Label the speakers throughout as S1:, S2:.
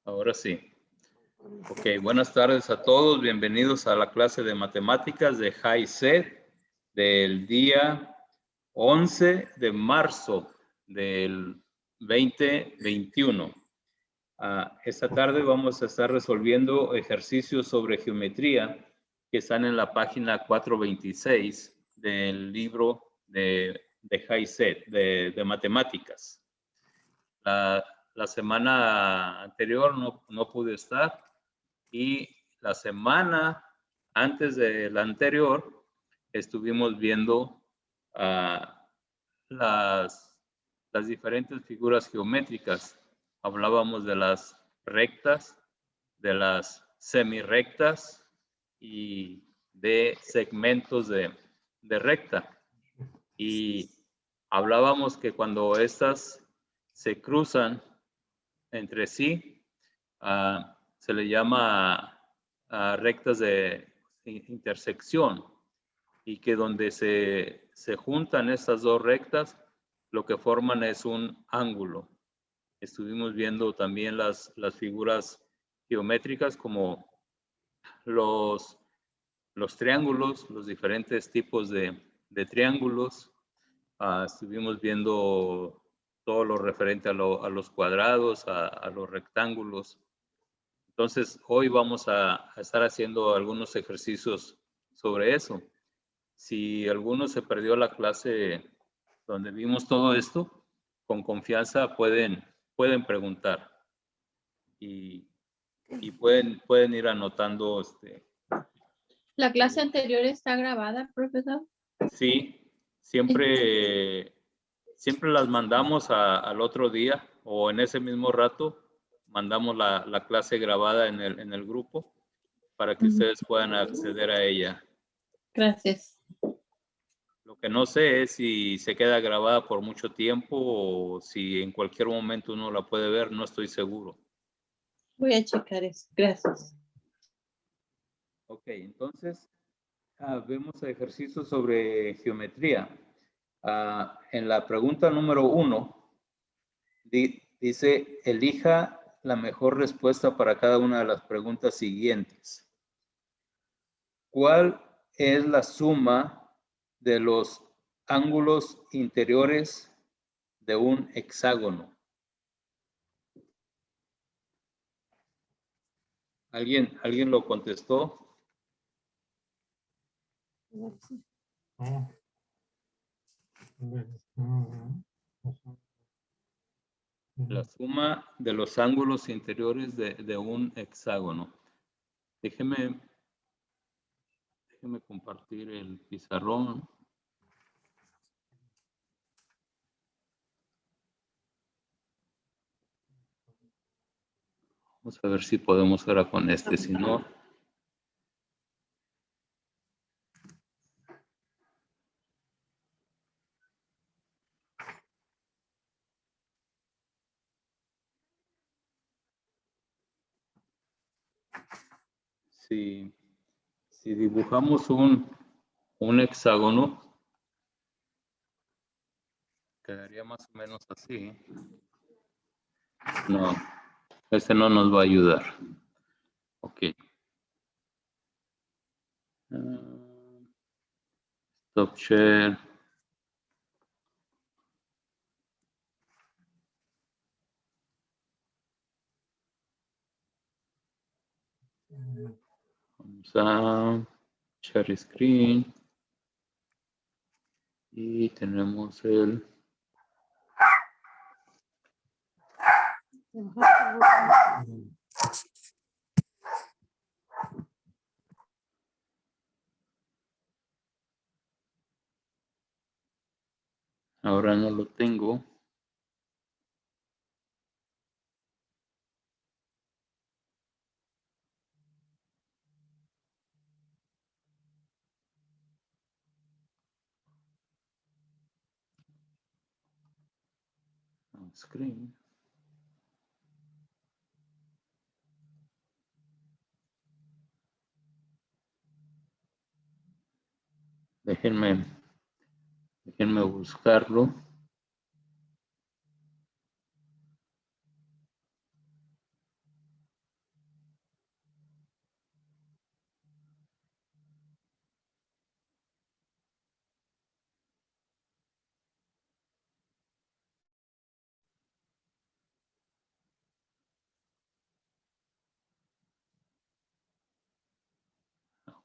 S1: Ahora sí. Ok, buenas tardes a todos. Bienvenidos a la clase de matemáticas de HiSET del día 11 de marzo del 2021. Esta tarde vamos a estar resolviendo ejercicios sobre geometría que están en la página 426 del libro de HiSET, de matemáticas. La semana anterior no pude estar y la semana antes de la anterior estuvimos viendo las diferentes figuras geométricas. Hablábamos de las rectas, de las semirrectas y de segmentos de recta. Y hablábamos que cuando estas se cruzan entre sí, se le llama rectas de intersección, y que donde se juntan estas dos rectas, lo que forman es un ángulo. Estuvimos viendo también las figuras geométricas como los triángulos, los diferentes tipos de triángulos. Estuvimos viendo todo lo referente a los cuadrados, a los rectángulos. Entonces, hoy vamos a estar haciendo algunos ejercicios sobre eso. Si alguno se perdió la clase donde vimos todo esto, con confianza pueden preguntar y pueden ir anotando.
S2: ¿La clase anterior está grabada, profesor?
S1: Sí, siempre las mandamos al otro día o en ese mismo rato. Mandamos la clase grabada en el grupo para que ustedes puedan acceder a ella.
S2: Gracias.
S1: Lo que no sé es si se queda grabada por mucho tiempo o si en cualquier momento uno la puede ver, no estoy seguro.
S2: Voy a checar eso. Gracias.
S1: Ok, entonces vemos ejercicios sobre geometría. En la pregunta número 1, dice, elija la mejor respuesta para cada una de las preguntas siguientes. ¿Cuál es la suma de los ángulos interiores de un hexágono? ¿Alguien lo contestó? La suma de los ángulos interiores de un hexágono. Déjeme compartir el pizarrón. Vamos a ver si podemos ahora con este, si no. Si dibujamos un hexágono, quedaría más o menos así. No, este no nos va a ayudar. Ok. Stop share. Vamos a share screen. Y tenemos el... Ahora no lo tengo. Screen. Déjenme buscarlo.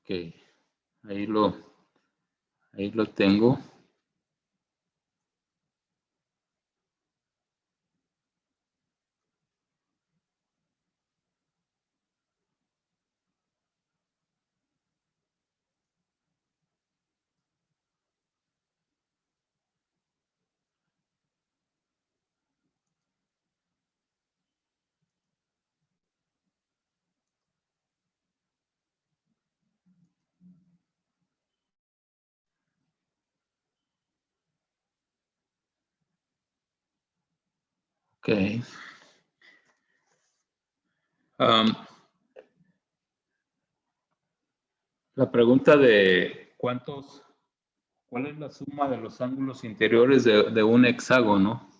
S1: Ok. Ahí lo tengo. Ok. La pregunta de ¿cuál es la suma de los ángulos interiores de un hexágono?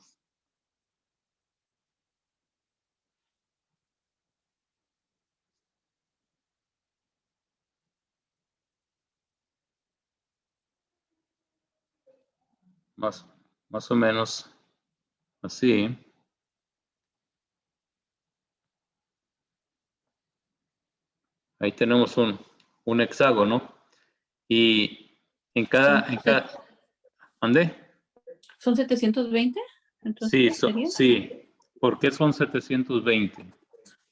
S1: Más o menos así. Ahí tenemos un hexágono. Y en cada, ¿Ande?
S2: ¿Son 720? Entonces,
S1: Sí,
S2: ¿sería?
S1: sí. ¿Por qué son 720?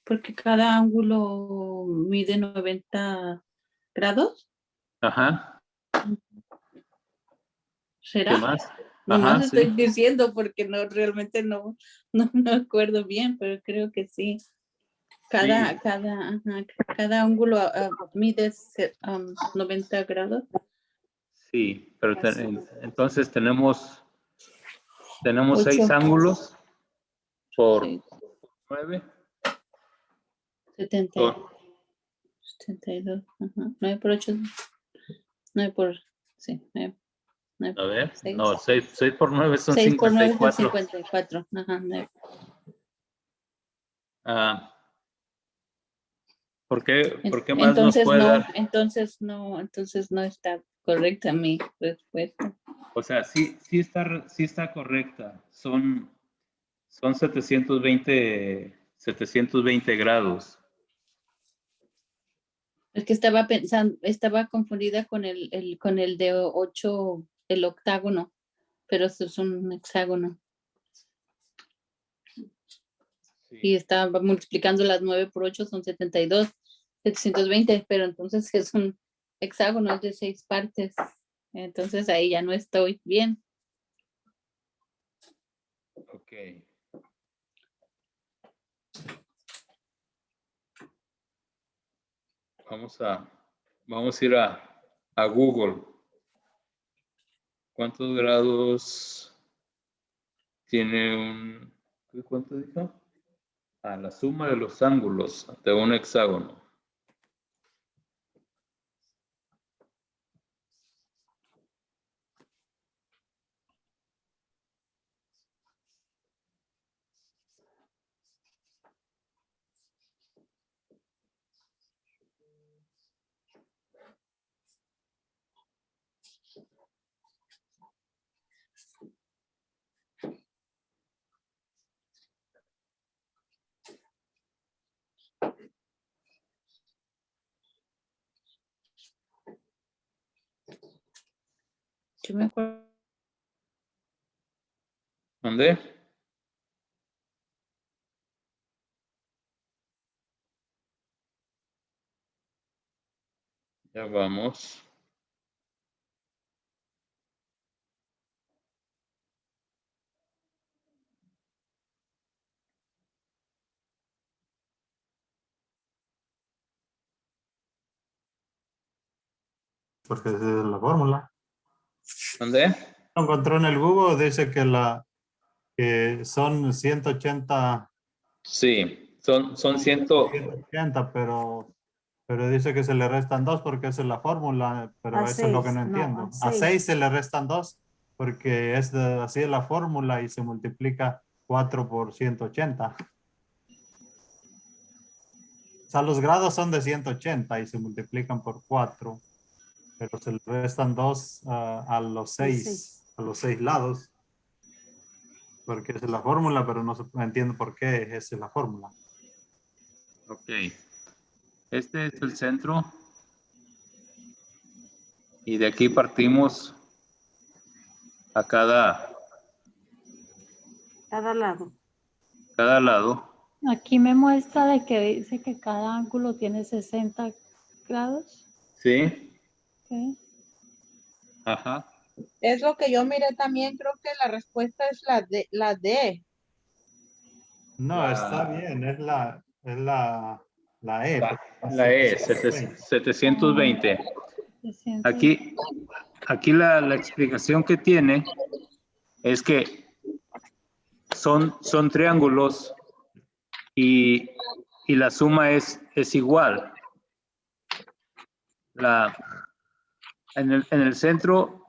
S2: Porque cada ángulo mide 90 grados.
S1: Ajá.
S2: ¿Será?
S1: ¿Qué más?
S2: Nomás
S1: Ajá, sí.
S2: estoy diciendo porque realmente no me acuerdo bien, pero creo que sí. Cada ángulo mide 90 grados.
S1: Sí, pero entonces tenemos 6
S2: 8,
S1: ángulos por
S2: 6,
S1: 9.
S2: 70, 72. 9 por 8. 9 por, sí, 9
S1: A ver,
S2: 6.
S1: no, 6 por 9 son
S2: 6 por 9 son
S1: 54.
S2: 54. Ajá, 9.
S1: Ah, ¿por qué más nos puede dar?
S2: Entonces no está correcta mi respuesta.
S1: O sea, sí está correcta. Son 720 grados.
S2: Es que estaba confundida con el de 8, el octágono, pero esto es un hexágono. Y estaba multiplicando las 9 por 8 son 72, 720, pero entonces es un hexágono es de 6 partes. Entonces ahí ya no estoy bien.
S1: Ok. Vamos a ir a Google. ¿Cuántos grados tiene ¿cuánto dijo? La suma de los ángulos de un hexágono.
S2: Yo me acuerdo.
S1: ¿Dónde? Ya vamos.
S3: Porque esa es la fórmula.
S1: ¿Dónde?
S3: Lo encontró en el Google, dice que son 180,
S1: Sí, son
S3: 180, pero dice que se le restan 2 porque esa es la fórmula, pero
S4: A
S3: eso es lo que
S4: 6,
S3: no
S4: no,
S3: entiendo.
S4: a
S3: A 6
S4: 6.
S3: se le restan 2 porque así es la fórmula y se multiplica 4 por 180. O sea, los grados son de 180 y se multiplican por 4, pero se le restan 2 a los 6 lados, porque esa es la fórmula, pero no entiendo por qué esa es la fórmula.
S1: Ok. Este es el centro. Y de aquí partimos a cada
S4: lado.
S5: Aquí me muestra de que dice que cada ángulo tiene 60 grados.
S1: Sí.
S5: ¿Ok?
S1: Ajá.
S6: Es lo que yo miré también, creo que la respuesta es la D.
S3: No, está bien, es la E.
S1: La E, 720.
S5: 300.
S1: Aquí la explicación que tiene es que son triángulos y la suma es igual. En el centro,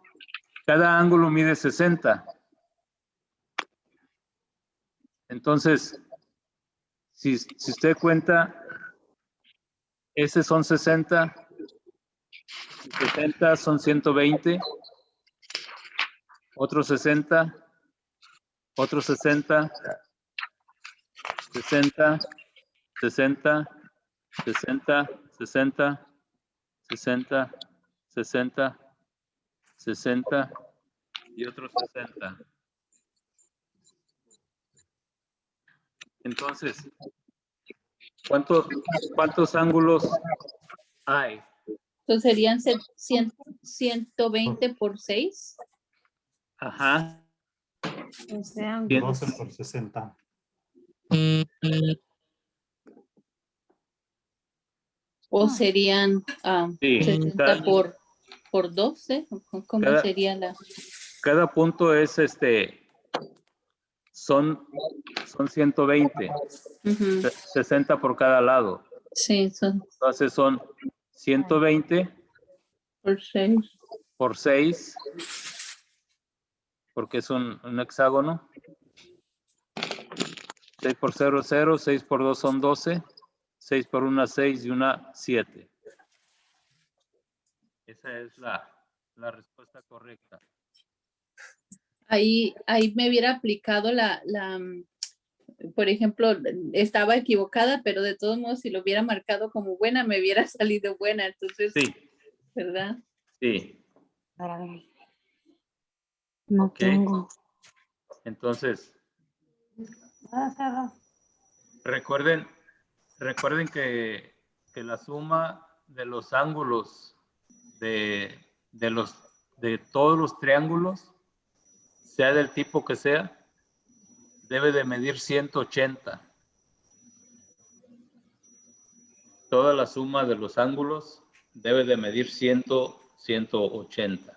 S1: cada ángulo mide 60. Entonces, si usted cuenta, ese son 60, 60 son 120, otros 60, otros 60, 60, 60, 60, 60, 60, 60, 60 y otros 60. Entonces, ¿cuántos ángulos hay?
S2: Entonces serían 120 por 6.
S1: Ajá.
S5: Ese ángulo.
S3: 12 por 60.
S2: O serían
S1: Sí,
S2: 60 por 12. ¿Cómo
S1: cada-
S2: sería la?
S1: Cada punto es son 120,
S2: Ujú.
S1: 60 por cada lado.
S2: Sí, son
S1: Entonces son 120
S2: por 6.
S1: por 6, porque es un hexágono. 6 por 0, 0, 6 por 2 son 12, 6 por 1, 6 y 1, 7. Esa es la respuesta correcta.
S2: Ahí me hubiera aplicado por ejemplo, estaba equivocada, pero de todos modos, si lo hubiera marcado como buena, me hubiera salido buena. Entonces,
S1: Sí,
S2: ¿verdad?
S1: sí.
S4: No
S1: Ok.
S4: tengo.
S1: Entonces, recuerden que la suma de los ángulos de todos los triángulos, sea del tipo que sea, debe de medir 180. Toda la suma de los ángulos debe de medir 180.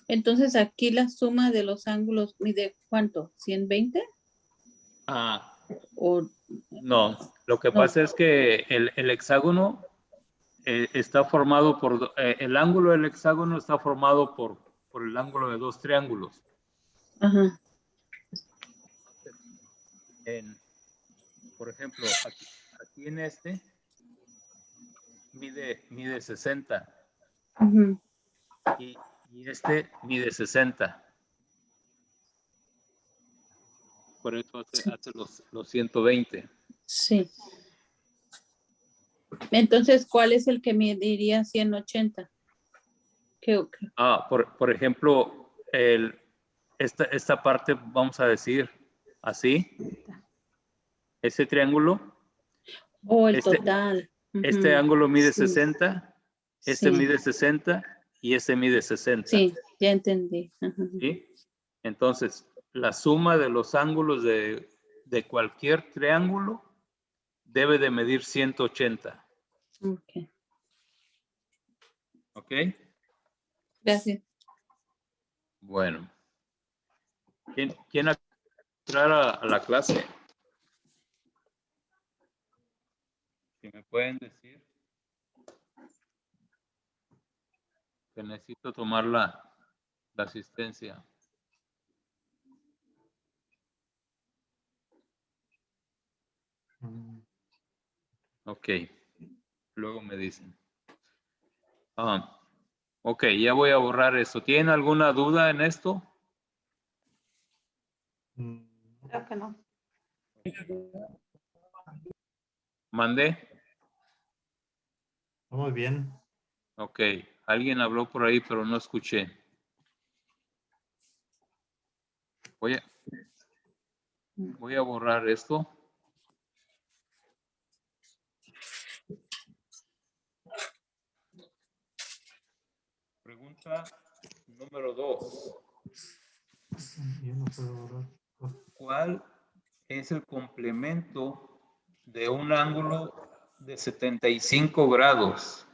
S2: Entonces, aquí la suma de los ángulos mide ¿cuánto? ¿120? O
S1: No, lo que
S2: no.
S1: pasa es que el hexágono está formado por, el ángulo del hexágono está formado por el ángulo de dos triángulos.
S2: Ajá.
S1: Por ejemplo, aquí en este mide 60
S2: Ujú.
S1: y este mide 60. Por eso hace los 120.
S2: Sí. Entonces, ¿cuál es el que mediría 180? ¿Qué?
S1: Por ejemplo, esta parte, vamos a decir así, ese triángulo,
S2: O el total.
S1: este
S2: Ujú.
S1: ángulo mide
S2: Sí.
S1: 60, este
S2: Sí.
S1: mide 60 y este mide 60.
S2: Sí, ya entendí. Ajá.
S1: ¿Sí? Entonces, la suma de los ángulos de cualquier triángulo debe de medir 180.
S2: Ok.
S1: ¿Ok?
S2: Gracias.
S1: Bueno. ¿Quién entrar a la clase? Si me pueden decir que necesito tomar la asistencia. Ok. Luego me dicen. Ok, ya voy a borrar esto. ¿Tienen alguna duda en esto?
S4: Creo que no.
S1: ¿Mandé?
S3: Muy bien.
S1: Ok. Alguien habló por ahí, pero no escuché. Voy a borrar esto. Pregunta número 2.
S3: Yo no puedo borrar.
S1: ¿Cuál es el complemento de un ángulo de 75 grados?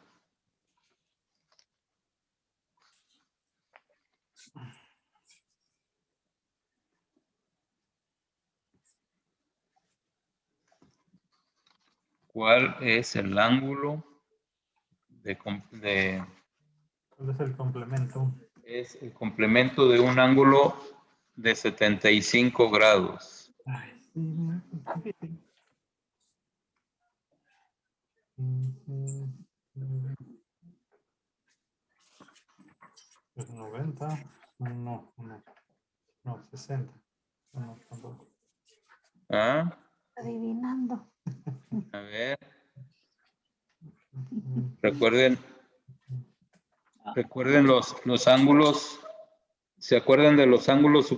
S1: ¿Cuál es el ángulo
S3: ¿Cuál es el complemento?
S1: es el complemento de un ángulo de 75 grados?
S3: Ay, sí, mira, qué difícil. 90. No, 60. No, tampoco.
S1: ¿Ah?
S5: Adivinando.
S1: A ver. Recuerden los ángulos. ¿Se acuerdan de los ángulos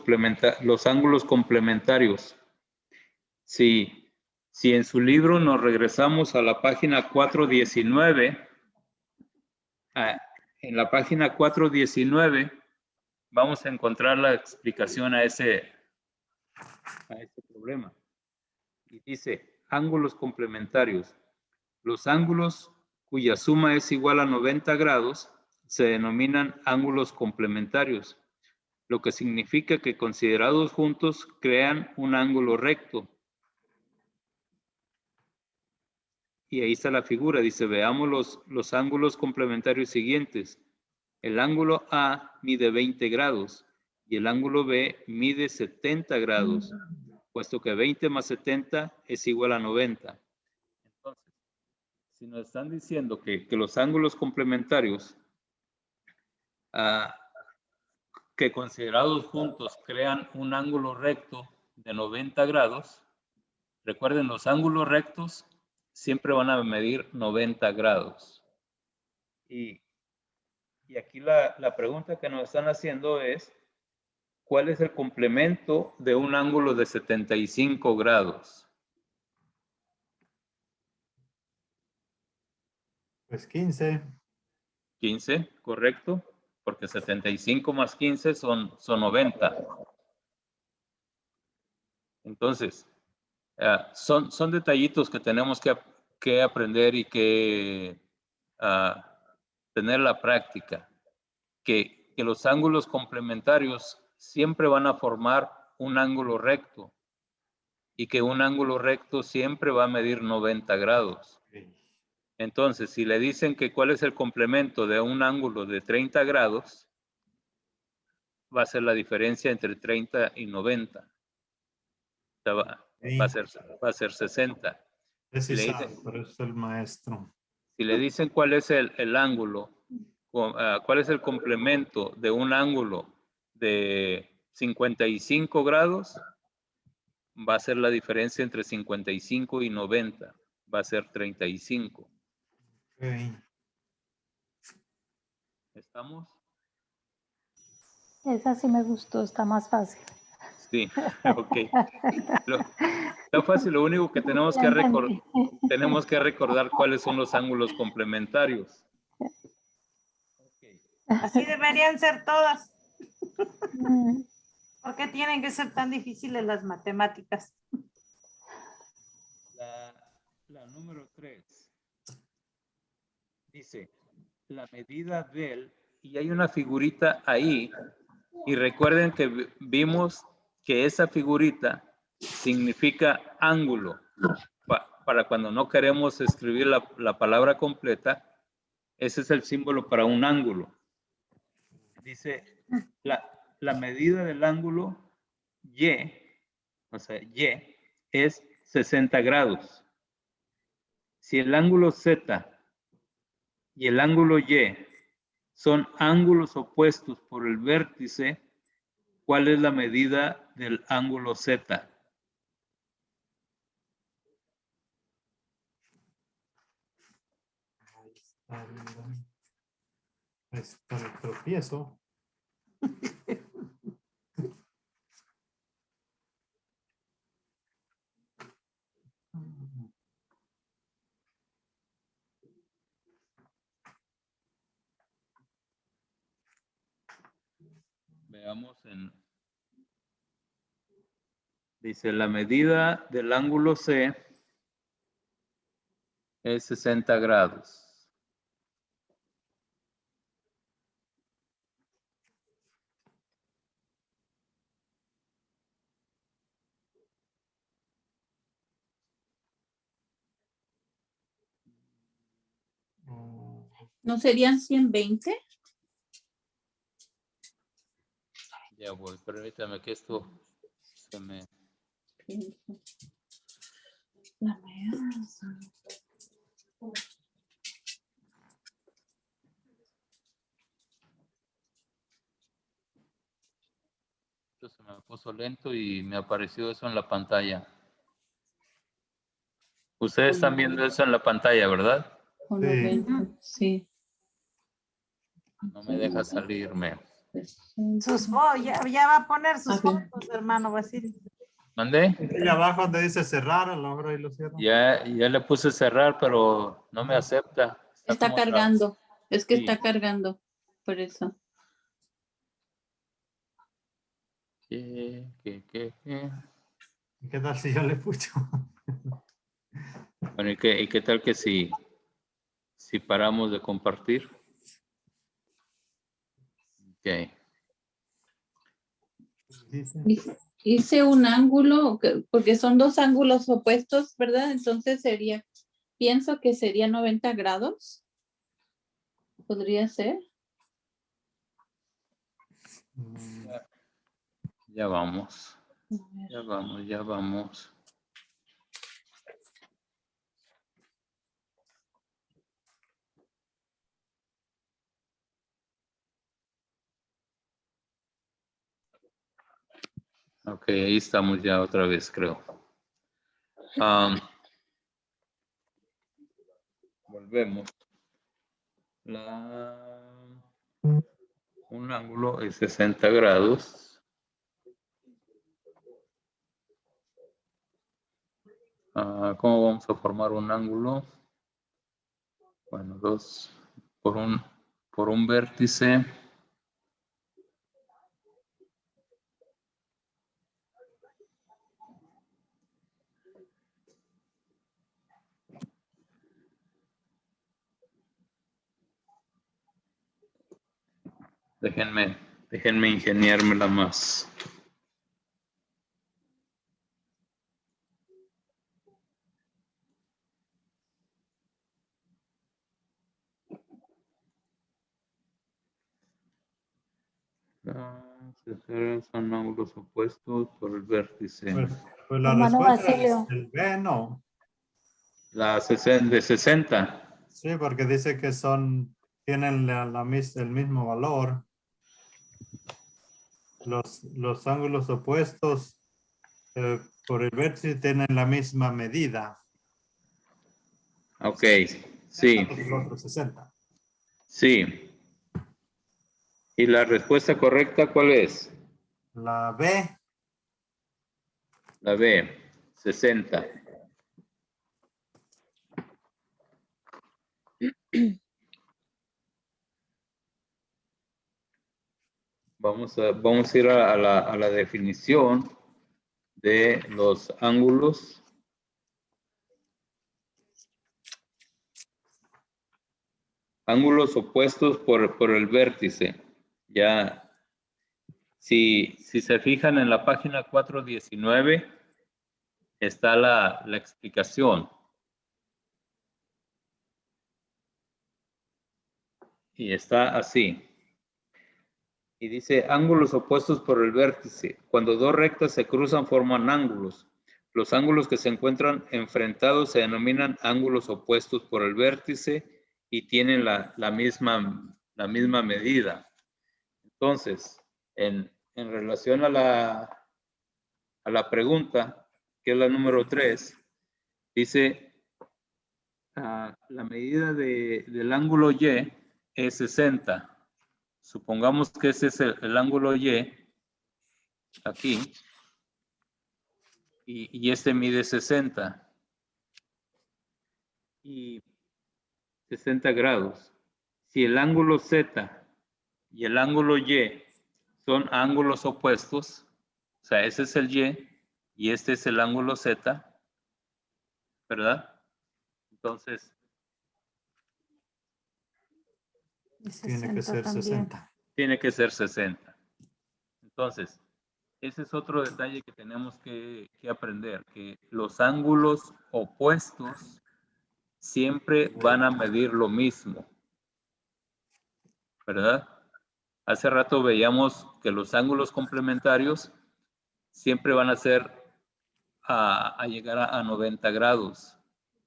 S1: complementarios? Si en su libro nos regresamos a la página 419, en la página 419 vamos a encontrar la explicación a ese problema. Y dice, ángulos complementarios. Los ángulos cuya suma es igual a 90 grados se denominan ángulos complementarios, lo que significa que considerados juntos crean un ángulo recto. Y ahí está la figura, dice, veamos los ángulos complementarios siguientes. El ángulo A mide 20 grados y el ángulo B mide 70 grados, puesto que 20 más 70 es igual a 90. Entonces, si nos están diciendo que los ángulos complementarios que considerados juntos crean un ángulo recto de 90 grados, recuerden, los ángulos rectos siempre van a medir 90 grados. Y aquí la pregunta que nos están haciendo es, ¿cuál es el complemento de un ángulo de 75 grados?
S3: Pues 15.
S1: 15, ¿correcto? Porque 75 más 15 son 90. Entonces, son detallitos que tenemos que aprender y que tener la práctica. Que los ángulos complementarios siempre van a formar un ángulo recto y que un ángulo recto siempre va a medir 90 grados. Entonces, si le dicen que cuál es el complemento de un ángulo de 30 grados, va a ser la diferencia entre 30 y 90. O sea, va a ser 60.
S3: Es
S1: Si le
S3: Isaac,
S1: dicen,
S3: pero es el maestro.
S1: si le dicen cuál es el ángulo, cuál es el complemento de un ángulo de 55 grados, va a ser la diferencia entre 55 y 90. Va a ser 35.
S3: Okay.
S1: ¿Estamos?
S5: Esa sí me gustó, está más fácil.
S1: Sí, ok. Está fácil, lo único que tenemos
S5: Ya entendí.
S1: que recordar cuáles son los ángulos complementarios. Okay.
S4: Así deberían ser todas.
S5: Mm,
S4: ¿Por qué tienen que ser tan difíciles las matemáticas?
S1: La número 3 dice, la medida del, y hay una figurita ahí, y recuerden que vimos que esa figurita significa ángulo. Para cuando no queremos escribir la palabra completa, ese es el símbolo para un ángulo. Dice, la medida del ángulo Y, o sea, Y, es 60 grados. Si el ángulo Z y el ángulo Y son ángulos opuestos por el vértice, ¿cuál es la medida del ángulo Z?
S3: Es para el tropiezo.
S1: Veamos dice la medida del ángulo C es 60 grados.
S2: ¿No serían 120?
S1: Ya voy, permítame que esto se me...
S2: La medida son-
S1: esto se me puso lento y me apareció eso en la pantalla. Ustedes están viendo eso en la pantalla, ¿verdad?
S2: o
S3: Sí.
S2: 90, sí.
S1: No me deja salirme.
S4: Ya va a poner sus
S2: Ah, bien.
S4: fotos, hermano Basilio.
S1: ¿Mandé?
S3: Y abajo donde dice cerrar, a lo mejor ahí lo cierro.
S1: Ya le puse cerrar, pero no me acepta.
S2: Está
S1: como
S2: cargando. Es que
S1: Sí.
S2: está cargando. Por eso.
S1: ¿Qué?
S3: ¿Y qué tal si yo le pucho?
S1: Bueno, ¿y qué tal que si paramos de compartir? Ok.
S3: Dice.
S2: Hice un ángulo, porque son dos ángulos opuestos, ¿verdad? Entonces pienso que sería 90 grados. ¿Podría ser?
S1: Ya vamos. Ya vamos. Ok, ahí estamos ya otra vez, creo. Volvemos. Un ángulo es 60 grados. ¿Cómo vamos a formar un ángulo? Bueno, dos por un vértice. Déjenme ingeniármela más. Son ángulos opuestos por el vértice.
S3: Pues la
S5: Hermano
S3: respuesta
S5: Basilio.
S3: es el B, no.
S1: La de 60.
S3: Sí, porque dice que tienen el mismo valor. Los ángulos opuestos por el vértice tienen la misma medida.
S1: Ok, sí,
S3: Pues el otro 60.
S1: sí. ¿Y la respuesta correcta cuál es?
S3: La B,
S1: La B, 60. Vamos a ir a la definición de los ángulos. Ángulos opuestos por el vértice. Ya, si se fijan en la página 419, está la explicación. Y está así. Y dice ángulos opuestos por el vértice. Cuando dos rectas se cruzan forman ángulos. Los ángulos que se encuentran enfrentados se denominan ángulos opuestos por el vértice y tienen la misma medida. Entonces, en relación a la pregunta, que es la número 3, dice la medida del ángulo Y es 60. supongamos que ese es el ángulo Y, aquí, y este mide 60. Y 60 grados. Si el ángulo Z y el ángulo Y son ángulos opuestos, o sea, ese es el y este es el ángulo Z, ¿verdad? Entonces,
S3: Tiene que ser 60.
S1: tiene que ser 60. Entonces, ese es otro detalle que tenemos que aprender, que los ángulos opuestos siempre van a medir lo mismo, ¿verdad? Hace rato veíamos que los ángulos complementarios siempre van a ser a llegar a 90 grados,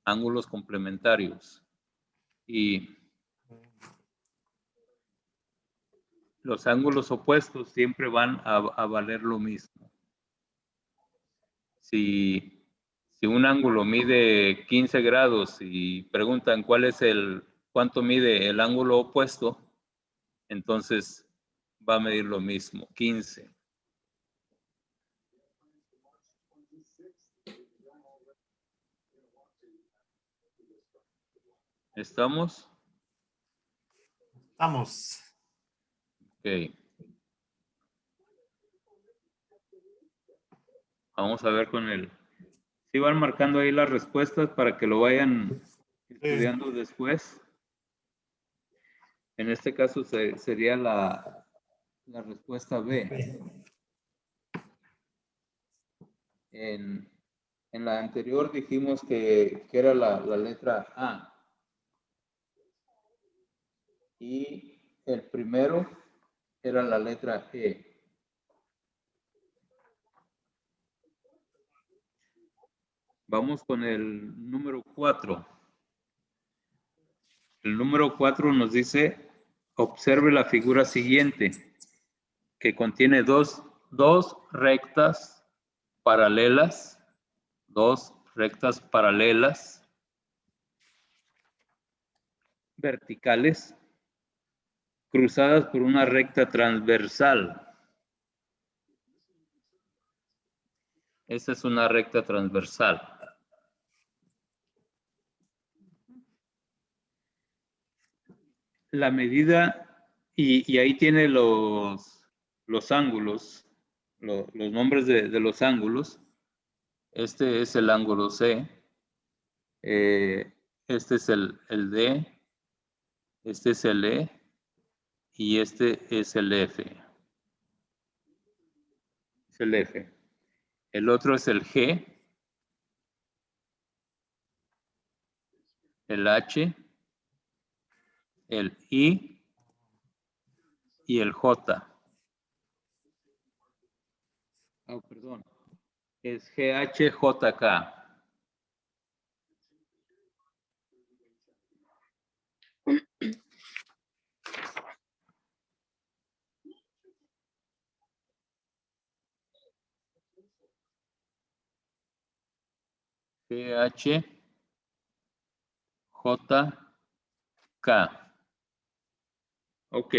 S1: ángulos complementarios. Y los ángulos opuestos siempre van a valer lo mismo. Si un ángulo mide 15 grados y preguntan cuánto mide el ángulo opuesto, entonces va a medir lo mismo, 15. ¿Estamos?
S3: Estamos.
S1: Ok. Vamos a ver con él. Si van marcando ahí las respuestas para que lo vayan estudiando después. En este caso sería la respuesta B. En la anterior dijimos que era la letra A. Y el primero era la letra E. Vamos con el número 4. El número 4 nos dice, observe la figura siguiente, que contiene dos rectas paralelas, verticales, cruzadas por una recta transversal. Esa es una recta transversal. La medida, y ahí tiene los ángulos, los nombres de los ángulos. Este es el ángulo C. Este es el D. Este es el E. Y este es el F. Es el F. El otro es el G. El H. El I. Y el J. Oh, perdón. Es GHJK. GHJK. Ok.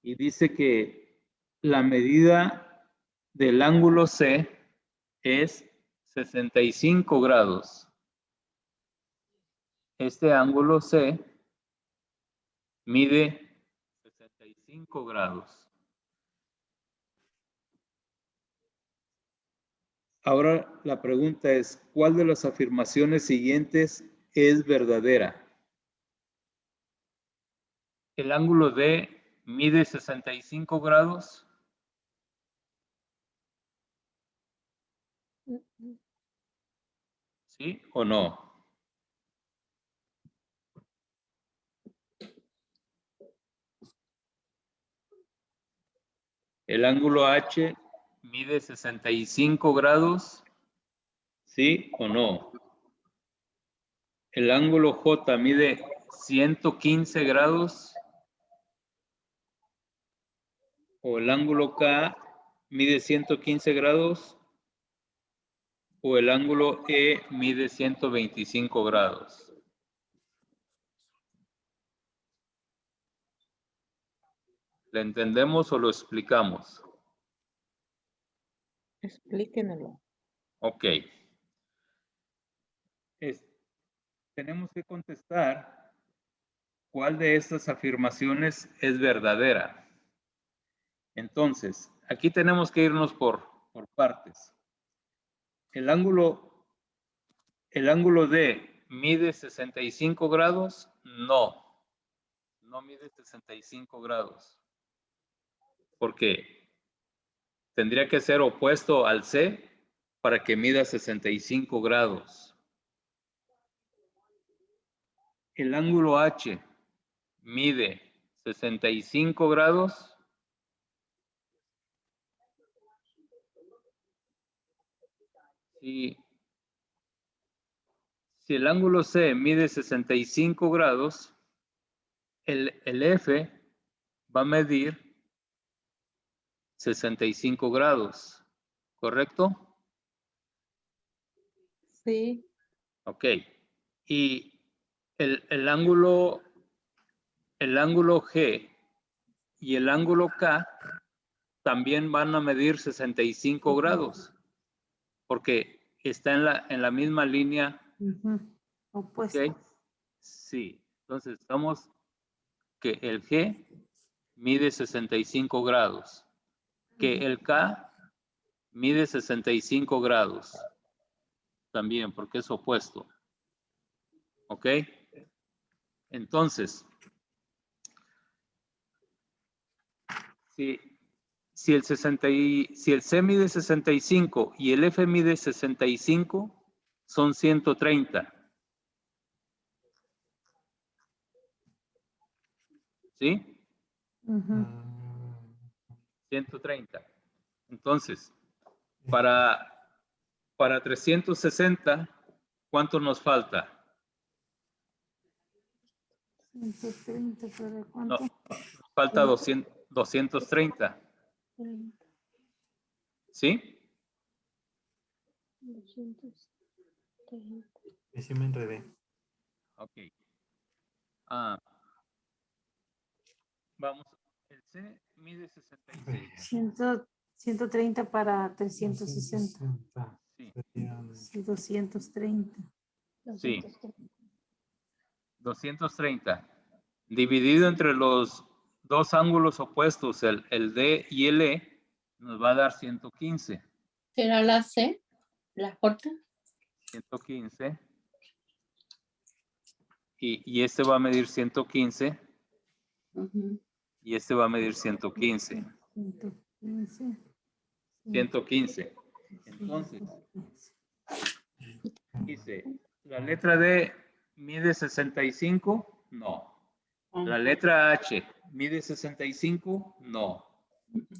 S1: Y dice que la medida del ángulo C es 65 grados. Este ángulo C mide 65 grados. Ahora la pregunta es, ¿cuál de las afirmaciones siguientes es verdadera? ¿El ángulo D mide 65 grados? ¿Sí o no? ¿El ángulo H mide 65 grados? ¿Sí o no? ¿El ángulo J mide 115 grados? ¿O el ángulo K mide 115 grados? ¿O el ángulo E mide 125 grados? ¿Le entendemos o lo explicamos?
S6: Explíquenlo.
S1: Ok. Tenemos que contestar cuál de estas afirmaciones es verdadera. Entonces, aquí tenemos que irnos por partes. El ángulo D mide 65 grados. No, no mide 65 grados. Porque tendría que ser opuesto al C para que mida 65 grados. El ángulo H mide 65 grados. Si el ángulo C mide 65 grados, el F va a medir 65 grados, ¿correcto?
S6: Sí.
S1: Ok. Y el ángulo G y el ángulo K también van a medir 65 grados, porque está en la misma línea.
S4: Opuesto.
S1: ¿Ok? Sí. Entonces, estamos que el G mide 65 grados, que el K mide 65 grados, también, porque es opuesto. ¿Ok? Entonces, si el C mide 65 y el F mide 65, son 130. ¿Sí? 130. Entonces, para 360, ¿cuánto nos falta?
S4: 130, ¿para
S1: No,
S4: cuánto?
S1: nos falta 230. ¿Sí?
S3: Y sí me enredé.
S1: Ok. Vamos. El C mide 65.
S4: 130 para 360.
S1: Sí.
S4: Sí, 230.
S1: Sí. 230. Dividido entre los dos ángulos opuestos, el D y el E, nos va a dar 115.
S2: ¿Será la C? ¿La J?
S1: 115. Y este va a medir 115. Y este va a medir 115.
S4: 115.
S1: 115. Entonces, dice, ¿la letra D mide 65? No. ¿La letra H mide 65? No.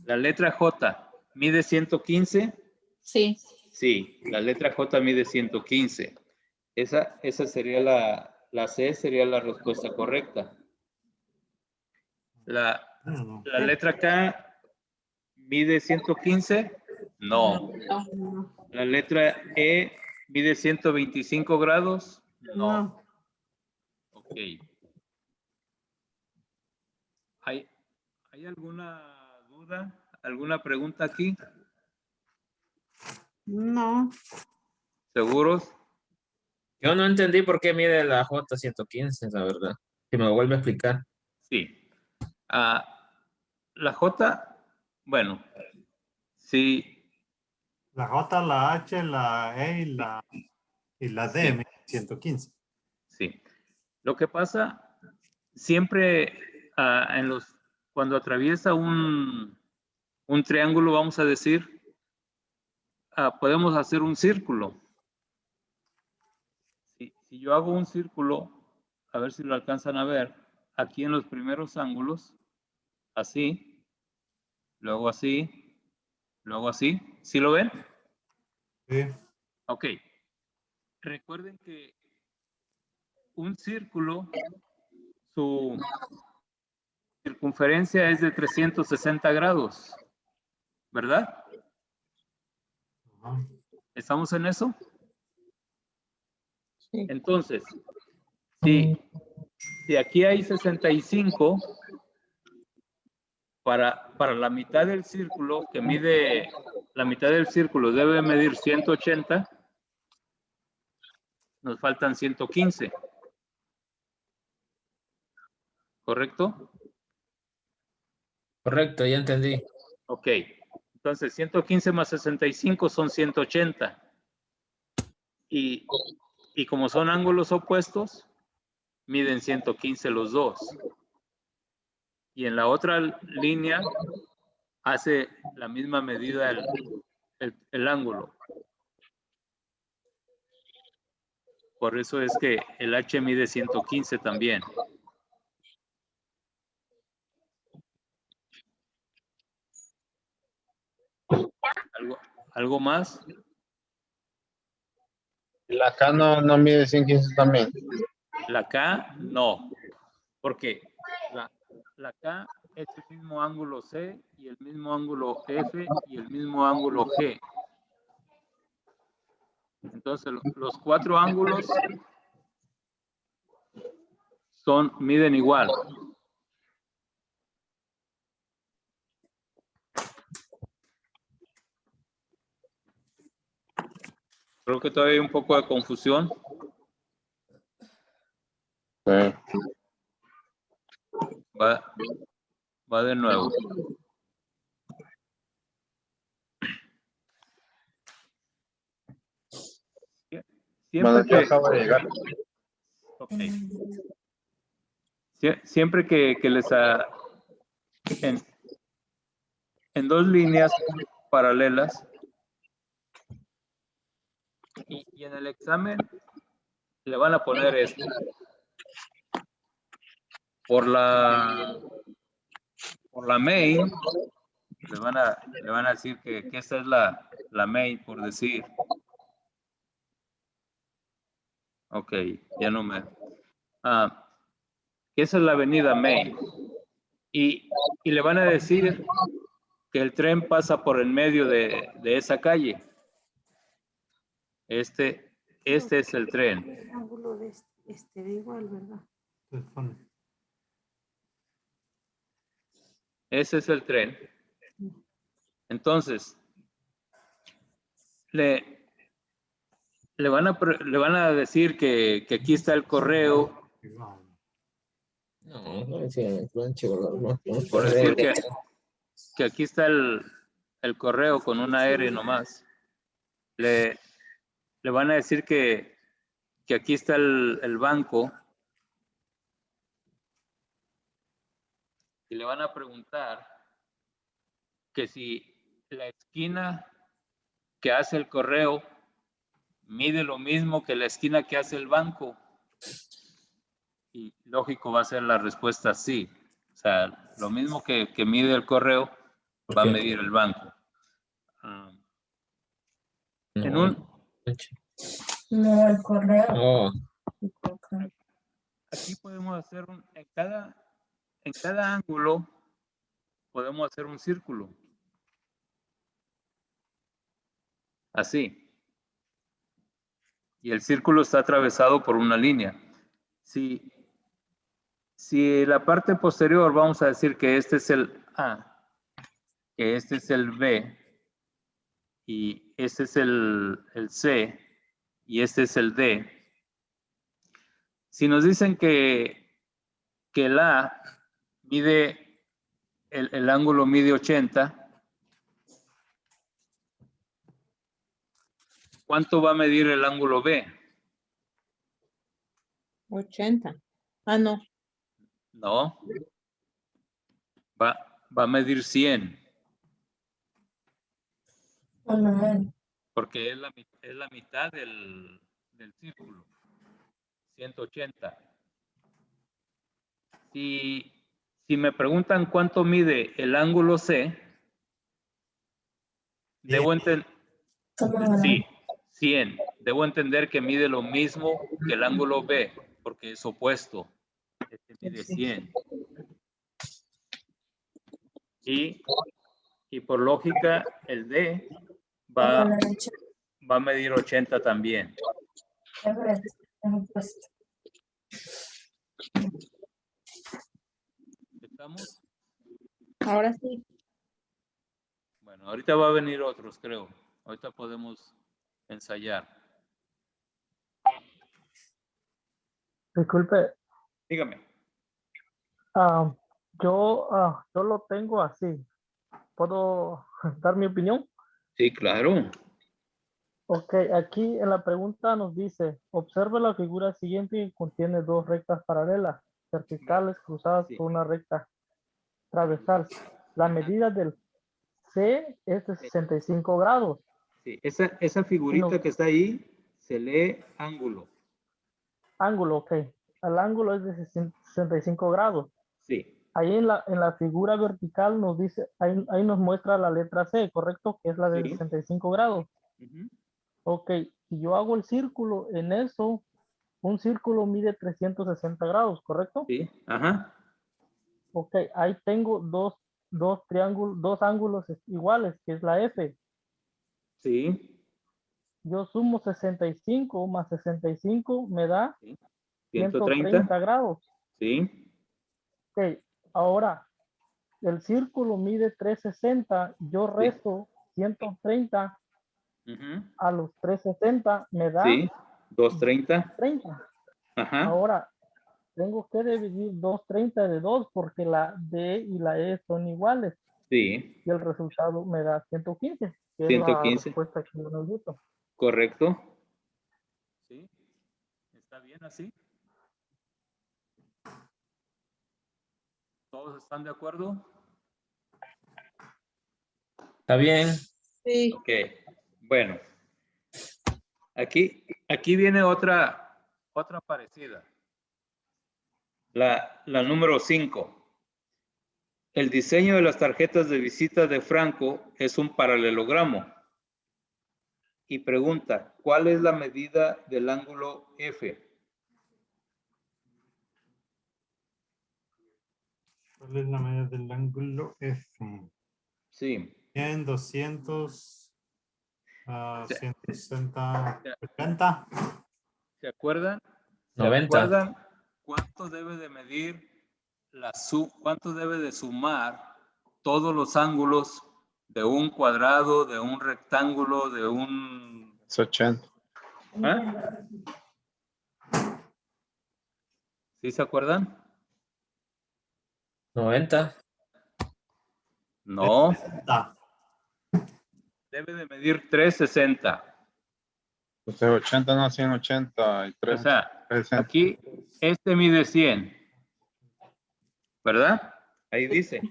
S1: ¿La letra J mide 115?
S2: Sí.
S1: Sí, la letra J mide 115. Esa sería la C, sería la respuesta correcta. ¿La letra K mide 115? No. ¿La letra E mide 125 grados? No. Ok. ¿Hay alguna duda? ¿Alguna pregunta aquí?
S4: No.
S1: ¿Seguros?
S7: Yo no entendí por qué mide la J115, la verdad. Si me vuelve a explicar.
S1: Sí. La J, bueno, sí.
S3: La J, la H, la E y la D,
S1: Sí.
S3: 115.
S1: Sí. Lo que pasa, siempre cuando atraviesa un triángulo, vamos a decir, podemos hacer un círculo. Si yo hago un círculo, a ver si lo alcanzan a ver, aquí en los primeros ángulos, así, luego así, luego así, ¿sí lo ven?
S3: Sí.
S1: Ok. Recuerden que un círculo, su circunferencia es de 360 grados, ¿verdad?
S3: Ajá.
S1: ¿Estamos en eso?
S6: Sí.
S1: Entonces, si aquí hay 65, para la mitad del círculo que mide, la mitad del círculo debe medir 180, nos faltan 115. ¿Correcto?
S7: Correcto, ya entendí.
S1: Ok. Entonces, 115 más 65 son 180. Y como son ángulos opuestos, miden 115 los dos. Y en la otra línea hace la misma medida el ángulo. Por eso es que el H mide 115 también. ¿Algo más?
S8: La K no mide 115 también.
S1: La K, no. Porque la K es el mismo ángulo C y el mismo ángulo F y el mismo ángulo G. Entonces, los cuatro ángulos miden igual. Creo que todavía hay un poco de confusión.
S8: Sí.
S1: Va de nuevo.
S8: Bueno, aquí acaba de llegar.
S1: Okay. Siempre que les en dos líneas paralelas y en el examen le van a poner esto. Por la main le van a decir que esta es la main, por decir. Ok, ya no me... esa es la avenida Main. Y le van a decir que el tren pasa por el medio de esa calle. Este es el tren.
S4: El ángulo de este de igual, ¿verdad?
S1: Ese es el tren. Entonces, le van a decir que aquí está el correo.
S7: No, sí,
S1: Por decir que aquí está el correo con una R nomás. Le van a decir que aquí está el banco. Y le van a preguntar que si la esquina que hace el correo mide lo mismo que la esquina que hace el banco. Y lógico va a ser la respuesta sí. O sea, lo mismo que mide el correo va a medir el banco.
S9: No, el correo.
S7: Oh.
S1: Aquí podemos hacer en cada ángulo podemos hacer un círculo. Así. Y el círculo está atravesado por una línea. Si la parte posterior, vamos a decir que este es el A, que este es el B, y este es el C, y este es el D. Si nos dicen que el A mide, el ángulo mide 80, ¿cuánto va a medir el ángulo B?
S6: 80. Ah, no.
S1: No. Va a medir 100. Porque es la mitad del círculo. 180. Si me preguntan cuánto mide el ángulo C, debo entender... Sí, 100. Debo entender que mide lo mismo que el ángulo B, porque es opuesto. Este mide 100. Y por lógica, el D va a medir 80 también. ¿Estamos?
S6: Ahora sí.
S1: Bueno, ahorita va a venir otros, creo. Ahorita podemos ensayar.
S10: Disculpe,
S1: Dígame.
S10: yo lo tengo así. ¿Puedo dar mi opinión?
S1: Sí, claro.
S10: Ok, aquí en la pregunta nos dice, observa la figura siguiente que contiene dos rectas paralelas, verticales cruzadas
S1: Sí.
S10: por una recta transversal. La medida del C es de 65 grados.
S1: Sí, esa figurita que está ahí se lee ángulo.
S10: Ángulo, ok. El ángulo es de 65 grados.
S1: Sí.
S10: Ahí en la figura vertical nos dice, ahí nos muestra la letra C, ¿correcto? Que es la de
S1: Sí.
S10: 65 grados.
S1: Ujú.
S10: Ok, si yo hago el círculo en eso, un círculo mide 360 grados, ¿correcto?
S1: Sí. Ajá.
S10: Ok, ahí tengo dos triángulos, dos ángulos iguales, que es la F.
S1: Sí.
S10: Yo sumo 65 más 65 me da
S1: Sí.
S10: 130 grados.
S1: Sí.
S10: Ok, ahora el círculo mide 360, yo
S1: Sí.
S10: resto 130
S1: Ujú.
S10: a los 360, me da
S1: Sí. 230.
S10: 30.
S1: Ajá.
S10: Ahora, tengo que dividir 230 de 2 porque la D y la E son iguales
S1: Sí.
S10: y el resultado me da 115, que es la
S1: 115.
S10: respuesta que yo necesito.
S1: Correcto. Sí. ¿Está bien así? ¿Todos están de acuerdo?
S7: Está bien.
S6: Sí.
S1: Ok. Bueno. Aquí viene otra parecida. La número 5. El diseño de las tarjetas de visita de Franco es un paralelogramo. Y pregunta, ¿cuál es la medida del ángulo F?
S3: ¿Cuál es la medida del ángulo F?
S1: Sí.
S3: 100, 200,
S1: Sí.
S3: 160, 80.
S1: ¿Se acuerdan? ¿Se
S7: 90.
S1: acuerdan cuánto debe de medir cuánto debe de sumar todos los ángulos de un cuadrado, de un rectángulo, de un...
S8: Es 80.
S1: ¿Ah? ¿Sí se acuerdan?
S7: 90.
S1: No,
S3: 60.
S1: debe de medir 360.
S8: Entonces 80 no,
S1: O
S8: 183.
S1: sea,
S8: 60.
S1: aquí este mide 100, ¿verdad? Ahí dice.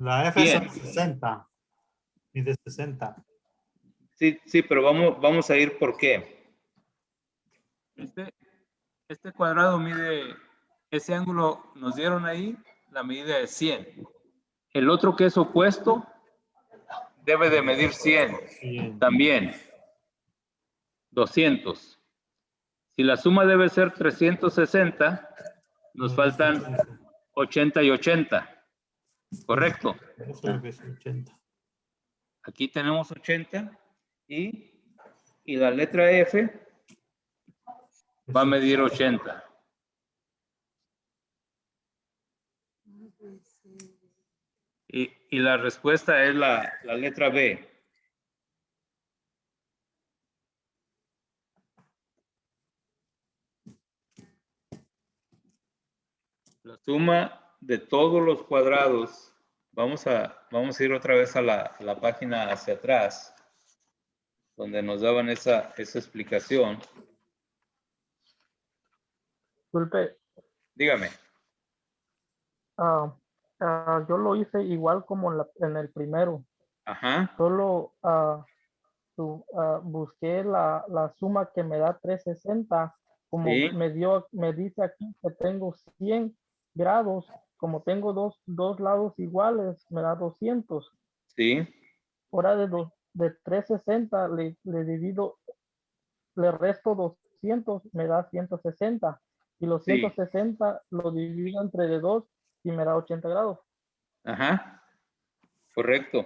S3: La F son
S1: 100.
S3: 60. Mide 60.
S1: Sí, pero vamos a ir por qué. Este cuadrado mide, ese ángulo nos dieron ahí, la medida es 100. El otro que es opuesto debe de medir 100
S3: 100.
S1: también. 200. Si la suma debe ser 360, nos faltan 80 y 80. ¿Correcto?
S3: Eso es lo que es 80.
S1: Aquí tenemos 80 y la letra F va a medir 80. Y la respuesta es la letra B. La suma de todos los cuadrados. Vamos a ir otra vez a la página hacia atrás, donde nos daban esa explicación.
S10: Disculpe,
S1: Dígame.
S10: yo lo hice igual como en el primero.
S1: Ajá.
S10: Solo busqué la suma que me da 360. Como
S1: Sí.
S10: me dice aquí que tengo 100 grados, como tengo dos lados iguales, me da 200.
S1: Sí.
S10: Ahora de 360 le divido, le resto 200, me da 160. Y los
S1: Sí.
S10: 160 lo divido entre de 2 y me da 80 grados.
S1: Ajá. Correcto.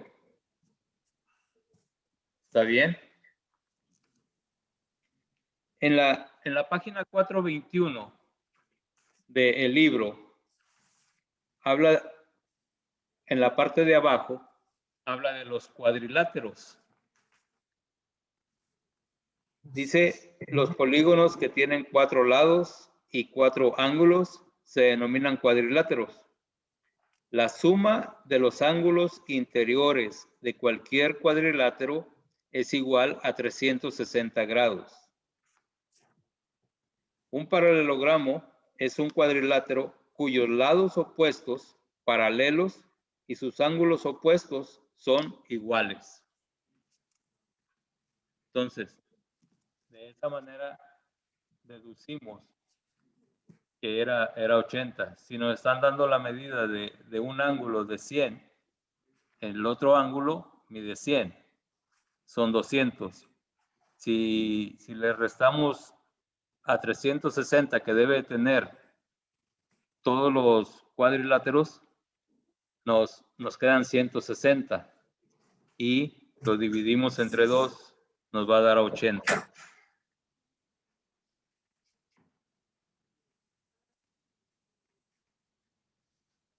S1: ¿Está bien? En la página 421 del libro, habla en la parte de abajo, habla de los cuadriláteros. Dice, los polígonos que tienen 4 lados y 4 ángulos se denominan cuadriláteros. La suma de los ángulos interiores de cualquier cuadrilátero es igual a 360 grados. Un paralelogramo es un cuadrilátero cuyos lados opuestos, paralelos, y sus ángulos opuestos son iguales. Entonces, de esta manera deducimos que era 80. Si nos están dando la medida de un ángulo de 100, el otro ángulo mide 100. Son 200. Si le restamos a 360 que debe tener todos los cuadriláteros, nos quedan 160. Y lo dividimos entre 2, nos va a dar 80.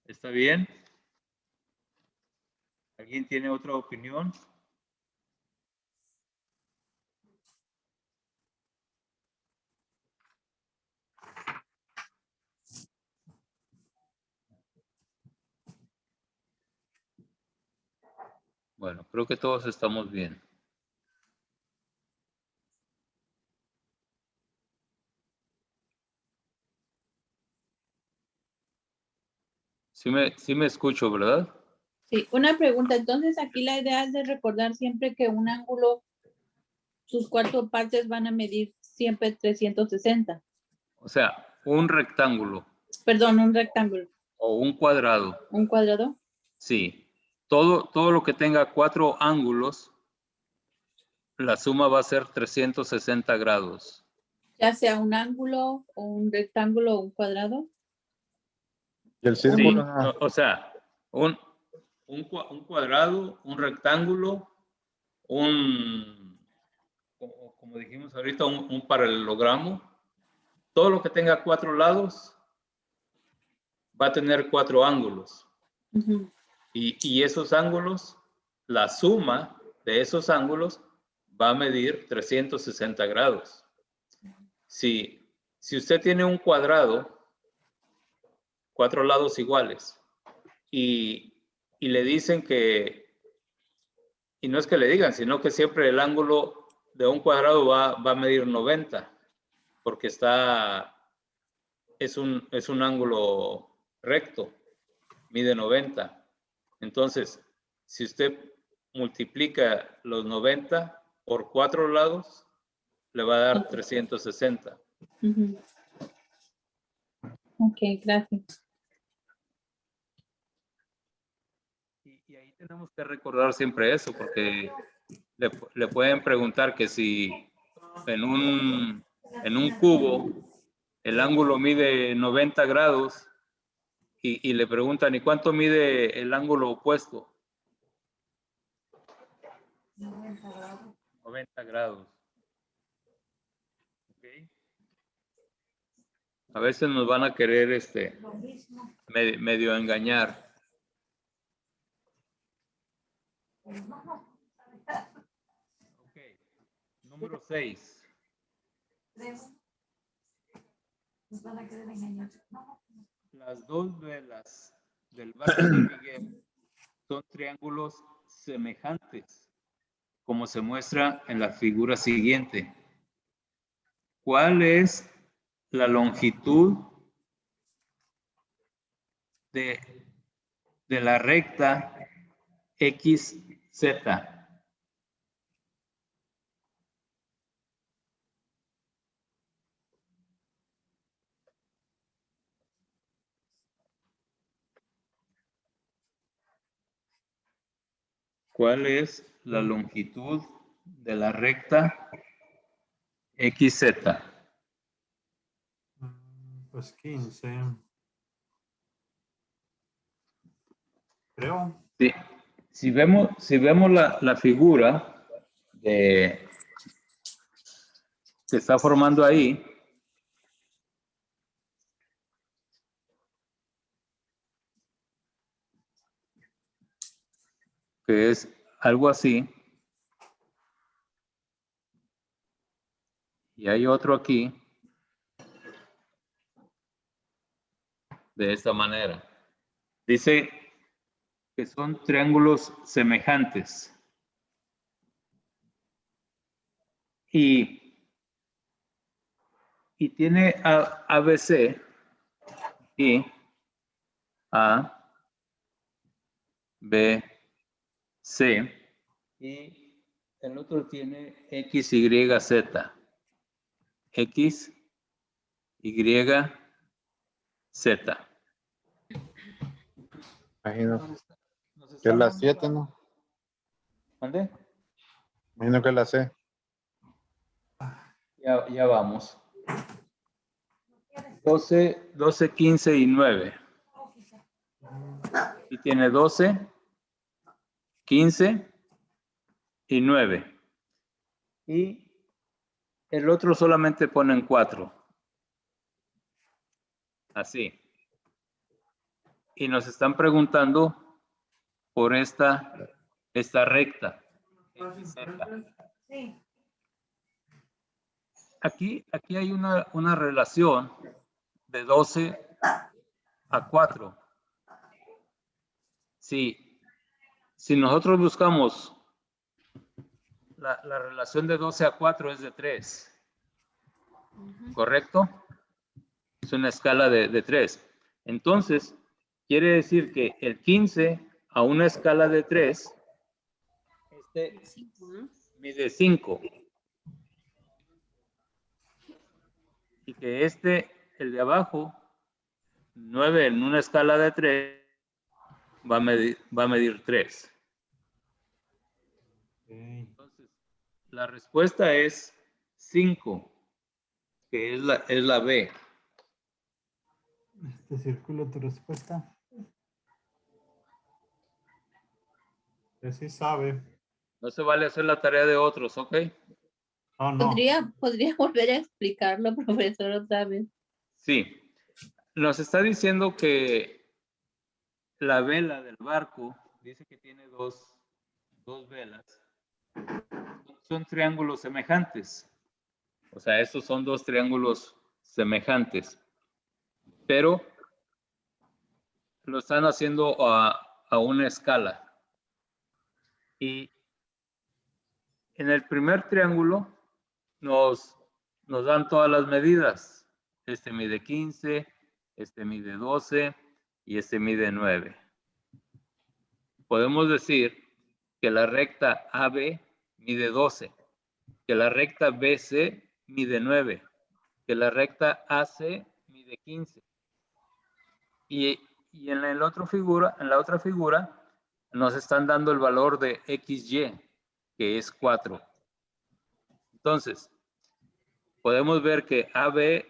S1: ¿Está bien? ¿Alguien tiene otra opinión? Bueno, creo que todos estamos bien. Sí me escucho, ¿verdad?
S2: Sí, una pregunta. Entonces, aquí la idea es de recordar siempre que un ángulo, sus 4 partes van a medir siempre 360.
S1: O sea, un rectángulo
S2: Perdón, un rectángulo.
S1: o un cuadrado.
S2: ¿Un cuadrado?
S1: Sí. Todo lo que tenga 4 ángulos, la suma va a ser 360 grados.
S2: Ya sea un ángulo o un rectángulo o un cuadrado.
S8: Y el
S1: Sí,
S8: círculo.
S1: o sea, un cuadrado, un rectángulo, como dijimos ahorita, un paralelogramo. Todo lo que tenga 4 lados va a tener 4 ángulos.
S2: Ujú.
S1: Y esos ángulos, la suma de esos ángulos va a medir 360 grados. Si usted tiene un cuadrado, 4 lados iguales, y le dicen que, y no es que le digan, sino que siempre el ángulo de un cuadrado va a medir 90, porque es un ángulo recto, mide 90. Entonces, si usted multiplica los 90 por 4 lados, le va a dar 360.
S2: Ujú. Ok, gracias.
S1: Y ahí tenemos que recordar siempre eso, porque le pueden preguntar que si en un cubo el ángulo mide 90 grados y le preguntan, ¿y cuánto mide el ángulo opuesto? 90 grados. Okay. A veces nos van a querer medio engañar. Okay. Número 6. Las 2 velas del barco de Miguel son triángulos semejantes, como se muestra en la figura siguiente. ¿Cuál es la longitud de la recta XZ? ¿Cuál es la longitud de la recta XZ?
S3: Pues 15. Creo.
S1: Sí. Si vemos la figura que está formando ahí, que es algo así. Y hay otro aquí, de esta manera. Dice que son triángulos semejantes. Y tiene ABC y A, B, C. Y el otro tiene X, Y, Z. X, Y, Z.
S8: Imagino que es la 7, ¿no?
S1: ¿Dónde?
S8: Imagino que es la C.
S1: Ya vamos. 12, 12, 15 y 9. Y tiene 12, 15 y 9. Y el otro solamente ponen 4. Así. Y nos están preguntando por esta recta.
S4: Sí.
S1: Aquí hay una relación de 12 a 4. Si nosotros buscamos la relación de 12 a 4 es de 3. ¿Correcto? Es una escala de 3. Entonces, quiere decir que el 15 a una escala de 3, mide 5. Y que el de abajo, 9 en una escala de 3, va a medir 3. Entonces, la respuesta es 5, que es la B.
S3: Este círculo, tu respuesta. Que sí sabe.
S1: No se vale hacer la tarea de otros, ¿ok?
S3: No, no.
S2: ¿Podría volver a explicarlo, profesor, otra vez?
S1: Sí. Nos está diciendo que la vela del barco, dice que tiene dos velas. Son triángulos semejantes. O sea, estos son dos triángulos semejantes. Pero lo están haciendo a una escala. Y en el primer triángulo nos dan todas las medidas. Este mide 15, este mide 12 y este mide 9. Podemos decir que la recta AB mide 12, que la recta BC mide 9, que la recta AC mide 15. Y en la otra figura nos están dando el valor de XY, que es 4. Entonces, podemos ver que AB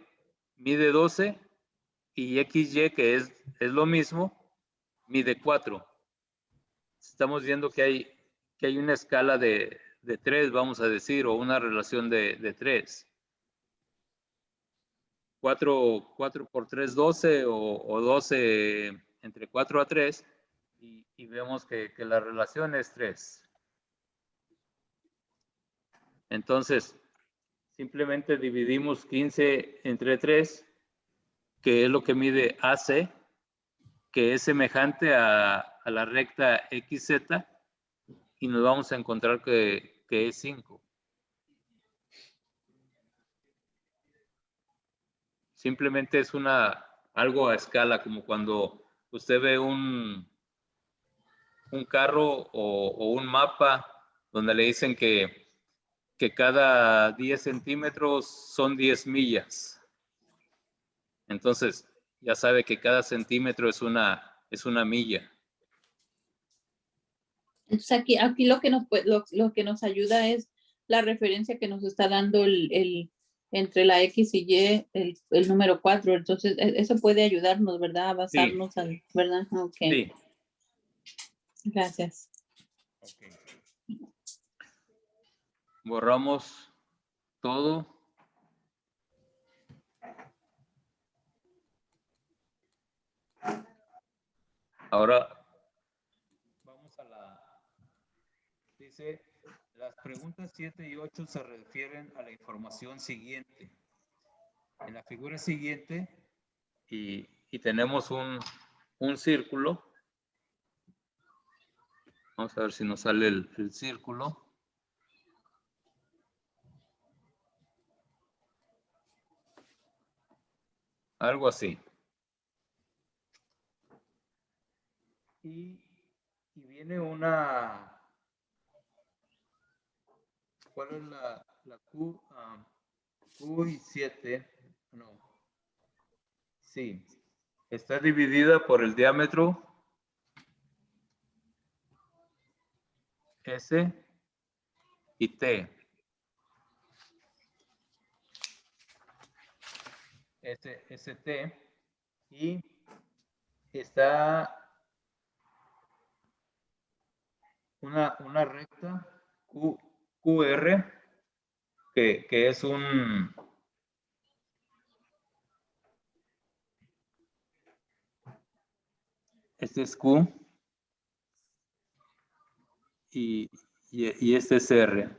S1: mide 12 y XY, que es lo mismo, mide 4. Estamos viendo que hay una escala de 3, vamos a decir, o una relación de 3. 4 por 3, 12, o 12 entre 4 a 3, y vemos que la relación es 3. Entonces, simplemente dividimos 15 entre 3, que es lo que mide AC, que es semejante a la recta XZ, y nos vamos a encontrar que es 5. Simplemente es algo a escala, como cuando usted ve un carro o un mapa donde le dicen que cada 10 centímetros son 10 millas. Entonces, ya sabe que cada centímetro es una milla.
S2: Entonces aquí lo que nos ayuda es la referencia que nos está dando entre la X y Y, el número 4. Entonces, eso puede ayudarnos, ¿verdad? A basarnos, ¿verdad? Ok.
S1: Sí.
S2: Gracias.
S1: Okay. Borramos todo. Ahora vamos Dice, las preguntas 7 y 8 se refieren a la información siguiente. En la figura siguiente, y tenemos un círculo. Vamos a ver si nos sale el círculo. Algo así. Y viene una... ¿Cuál es la Q? Q y 7. No. Sí. Está dividida por el diámetro S y T. ST. Y está una recta QR que es un... Este es Q y este es R.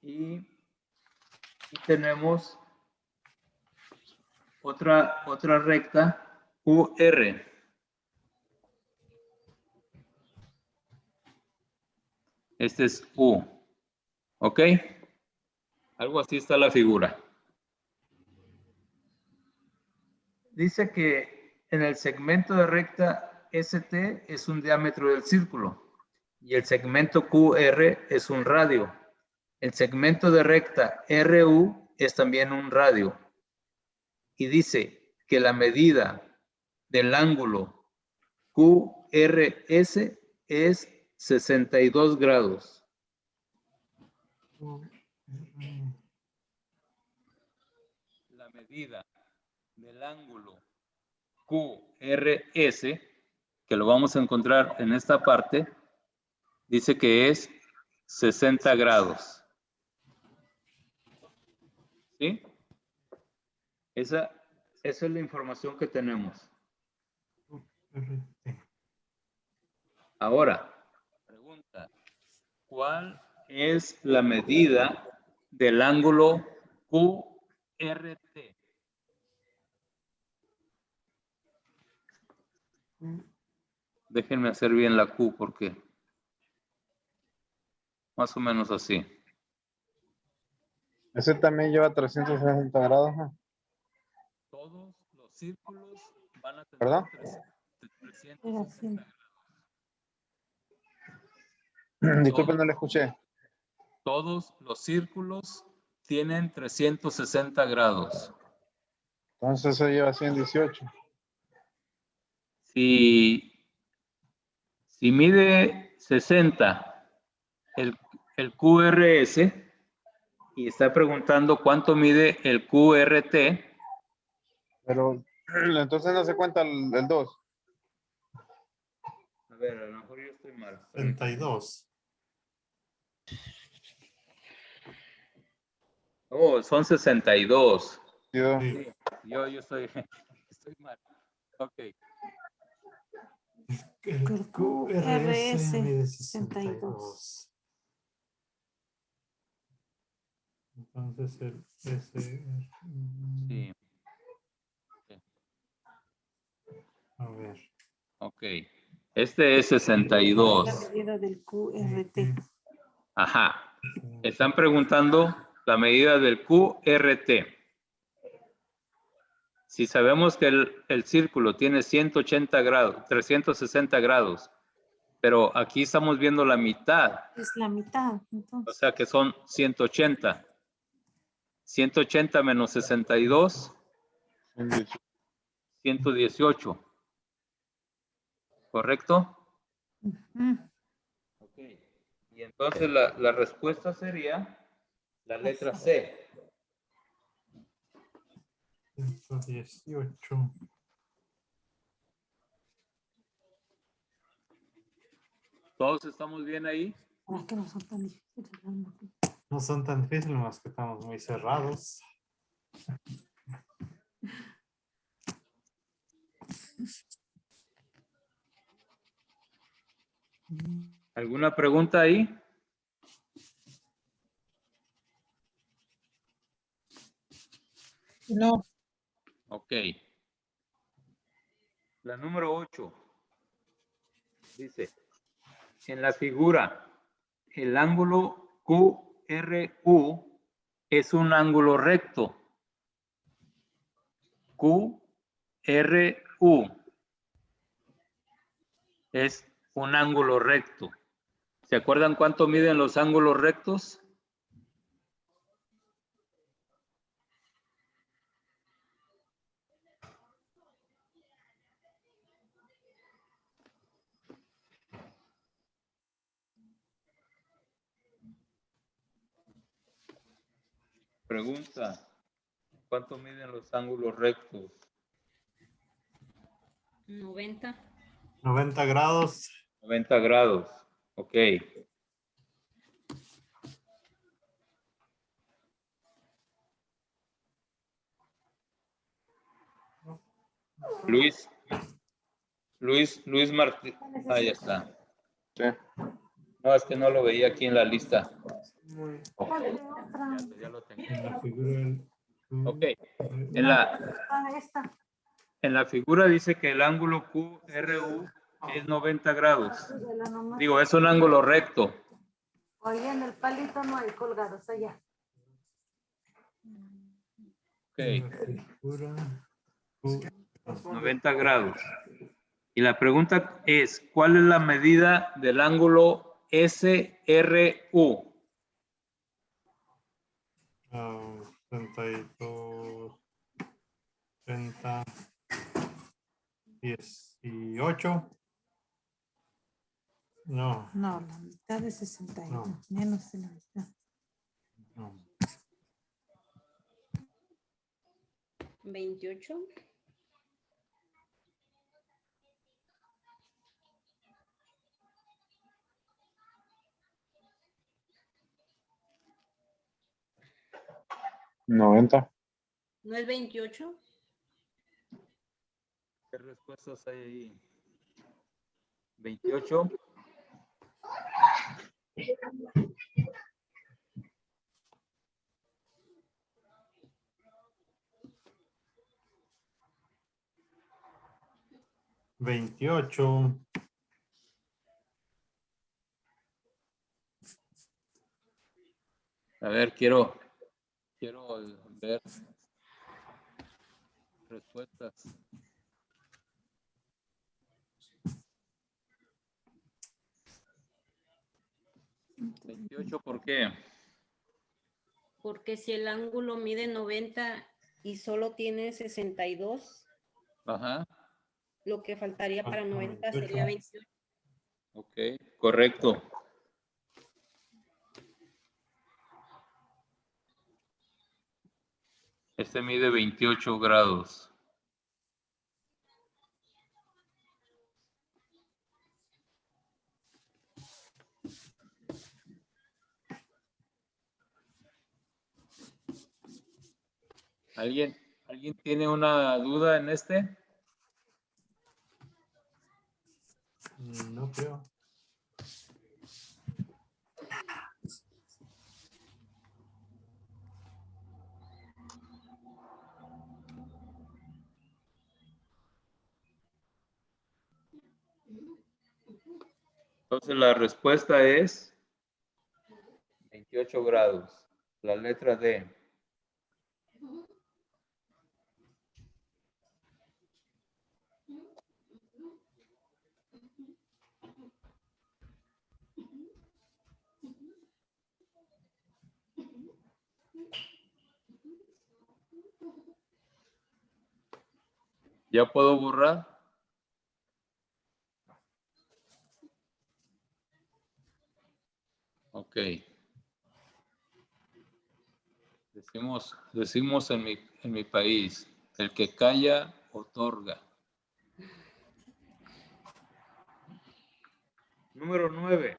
S1: Y tenemos otra recta QR. Este es U. ¿Ok? Algo así está la figura. Dice que en el segmento de recta ST es un diámetro del círculo y el segmento QR es un radio. El segmento de recta RU es también un radio. Y dice que la medida del ángulo QRS es 62 grados. La medida del ángulo QRS, que lo vamos a encontrar en esta parte, dice que es 60 grados. ¿Sí? Esa es la información que tenemos. Ahora, pregunta, ¿cuál es la medida del ángulo QRT? Déjenme hacer bien la Q porque más o menos así.
S8: Ese también lleva 360 grados, ¿no?
S1: Todos los círculos van a tener
S8: ¿Perdón?
S1: 360 grados.
S8: Disculpe, no le escuché.
S1: Todos los círculos tienen 360 grados.
S8: Entonces eso lleva 118.
S1: Si mide 60 el QRS y está preguntando cuánto mide el QRT.
S8: Pero entonces no se cuenta el 2.
S1: A ver, a lo mejor yo estoy mal.
S3: 32.
S1: Oh, son 62.
S8: Sí.
S1: Sí, yo estoy mal. Ok.
S3: El QRS mide 62. Entonces el S.
S1: Sí.
S3: A ver.
S1: Ok. Este es 62.
S4: La medida del QRT.
S1: Ajá. Están preguntando la medida del QRT. Si sabemos que el círculo tiene 180 grados, 360 grados, pero aquí estamos viendo la mitad.
S4: Es la mitad, entonces.
S1: O sea que son 180. 180 menos 62, 118. ¿Correcto? Ok. Y entonces la respuesta sería la letra C.
S3: 118.
S1: ¿Todos estamos bien ahí?
S4: Es que no son tan difíciles.
S3: No son tan difíciles, más que estamos muy cerrados.
S1: ¿Alguna pregunta ahí?
S6: No.
S1: Ok. La número 8 dice, en la figura, el ángulo QRU es un ángulo recto. QRU es un ángulo recto. ¿Se acuerdan cuánto miden los ángulos rectos? Pregunta, ¿cuánto miden los ángulos rectos?
S2: 90.
S3: 90 grados.
S1: 90 grados. Ok. Luis Martín. Ahí está.
S8: Sí.
S1: No, es que no lo veía aquí en la lista. Ok, ya lo tengo.
S3: En la figura.
S1: Ok. En la figura dice que el ángulo QRU es 90 grados. Digo, es un ángulo recto.
S4: Oye, en el palito no hay colgados allá.
S1: Ok.
S3: En la figura.
S1: 90 grados. Y la pregunta es, ¿cuál es la medida del ángulo SRU?
S3: 32, 30, 18. No,
S4: No, la mitad de 61.
S3: No.
S4: Menos de la mitad.
S3: no.
S2: 28.
S8: ¿90?
S2: ¿No es 28?
S1: ¿Qué respuestas hay ahí? 28.
S3: ¿28?
S1: A ver, quiero ver respuestas. 28, ¿por qué?
S2: Porque si el ángulo mide 90 y solo tiene 62,
S1: Ajá.
S2: lo que faltaría para 90 sería 28.
S1: Ok, correcto. Este mide 28 grados. ¿Alguien tiene una duda en este?
S3: No creo.
S1: Entonces la respuesta es 28 grados. La letra D. ¿Ya puedo borrar? Ok. Decimos en mi país, el que calla, otorga. Número 9.